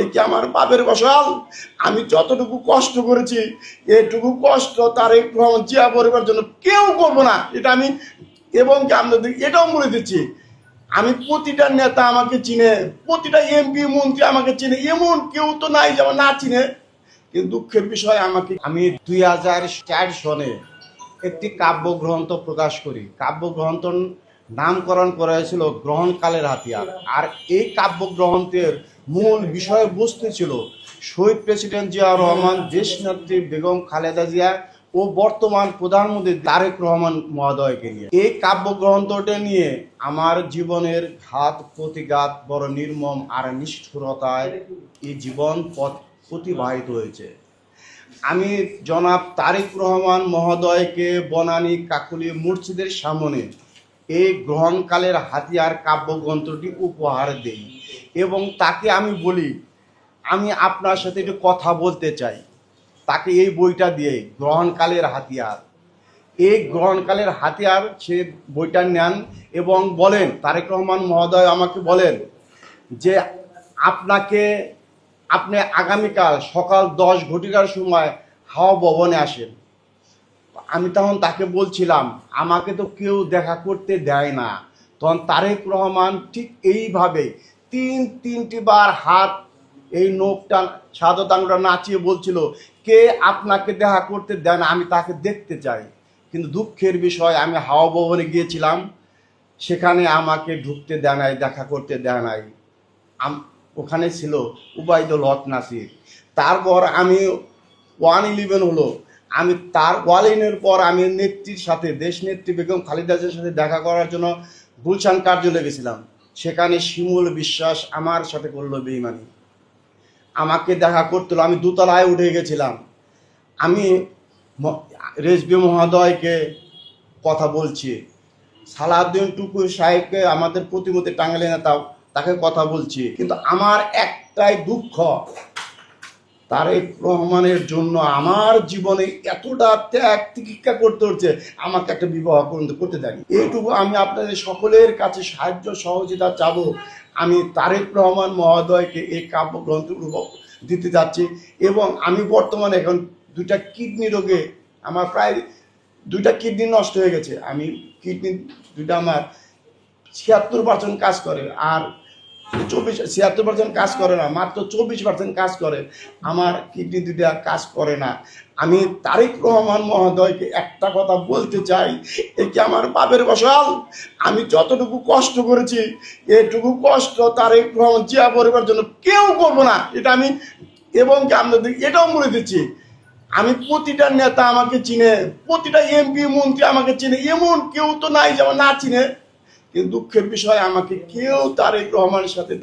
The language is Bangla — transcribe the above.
এ কি আমার পাপের ফসল? আমি যতটুকু কষ্ট করেছি এটুকু কষ্ট তারেক রহমান জিয়া পরিবারের জন্য কেউ করবো না, এটা আমি এবং কি আপনাদের এটাও বলে দিচ্ছি। আমি প্রতিটা নেতা আমাকে চিনে, প্রতিটা এমপি মন্ত্রী আমাকে চিনে, এমন কেউ তো নাই যে আমার না চিনে। কিন্তু দুঃখের বিষয় আমি 2004 সনে একটি কাব্যগ্রন্থ প্রকাশ করি। কাব্যগ্রন্থ নামকরণ করা হয়েছিল গ্রহণকালের হাতিয়ার। আর এই কাব্যগ্রন্থের মূল বিষয়বস্তু ছিল শহীদ প্রেসিডেন্ট জিয়াউর রহমান, দেশনেত্রী বেগম খালেদা জিয়া ও বর্তমান প্রধানমন্ত্রী তারেক রহমান মহোদয়কে নিয়ে। এই কাব্যগ্রন্থটা নিয়ে আমার জীবনের ঘাত প্রতিঘাত বড় নির্মম আর নিষ্ঠুরতায় এই জীবন পথ অতিবাহিত হয়েছে। আমি জনাব তারেক রহমান মহোদয়কে বনানী কাকুলি মসজিদের সামনে এই গ্রহণকালের হাতিয়ার কাব্যগ্রন্থটি উপহার দেই এবং তাকে আমি বলি, আমি আপনার সাথে একটু কথা বলতে চাই। তাকে এই বইটা দিয়ে গ্রহণকালের হাতিয়ার, এই গ্রহণকালের হাতিয়ার সে বইটা নেন এবং বলেন, তারেক রহমান মহোদয় আমাকে বলেন যে আপনি আগামীকাল সকাল 10 ঘটিকার সময় হাওয়া ভবনে আসেন। আমি তখন তাকে বলছিলাম আমাকে তো কেউ দেখা করতে দেয় না। তখন তারেক রহমান ঠিক এইভাবে তিনটি বার হাত এই নোকটা সাদত আঙুলটা নাচিয়ে বলছিল, কে আপনাকে দেখা করতে দেয় না, আমি তাকে দেখতে চাই। কিন্তু দুঃখের বিষয়, আমি হাওয়া ভবনে গিয়েছিলাম, সেখানে আমাকে ঢুকতে দেয় নাই, দেখা করতে দেয় নাই। ওখানে ছিল উবাইদুল হক নাসির। তারপর আমি 111 হলো, আমি তার ওয়ালিনের পর আমি নেত্রীর সাথে, দেশ নেত্রী বেগম খালেদা জিয়ার সাথে দেখা করার জন্য গুলশান কার্যালয়ে গেছিলাম। সেখানে শিমুল বিশ্বাস আমার সাথে করলো বেইমানি, আমাকে দেখা করতে আমি দোতলায় উঠে গেছিলাম। আমি রেজবি মহোদয়কে কথা বলছি, সালাউদ্দিন টুকু সাহেবকে আমাদের প্রতিমন্ত্রী টাঙ্গাইল নেতা, তাকে কথা বলছি। কিন্তু আমার একটাই দুঃখ, তারেক রহমানের জন্য আমার জীবনে এতটা ত্যাগ তিতিক্ষা করতে হচ্ছে, আমাকে একটা বিবাহ করতে দেয়নি। এইটুকু আমি আপনাদের সকলের কাছে সাহায্য সহযোগিতা চাবো। আমি তারেক রহমান মহোদয়কে এই কাব্যগ্রন্থগুলো দিতে যাচ্ছি এবং আমি বর্তমানে এখন 2টা কিডনি রোগে, আমার প্রায় 2টা কিডনি নষ্ট হয়ে গেছে। আমি কিডনি 2টা আমার 76% কাজ করে, আর 76% কাজ করে না, মাত্র 24% কাজ করে। আমার কিডনি 2টা কাজ করে না। আমি তারেক রহমান মহোদয়কে একটা কথা বলতে চাই, এ কি আমার পাপের ফসল? আমি যতটুকু কষ্ট করেছি এটুকু কষ্ট তারেক রহমান জিয়া পরিবারের জন্য কেউ করবো না, এটা আমি এবং কি আপনাদের এটাও বলে দিচ্ছি। আমি প্রতিটা নেতা আমাকে চিনে, প্রতিটা এমপি মন্ত্রী আমাকে চিনে, এমন কেউ তো নাই যে আমার না চিনে। কিন্তু দুঃখের বিষয়, আমাকে কেউ তারেক রহমানের সাথে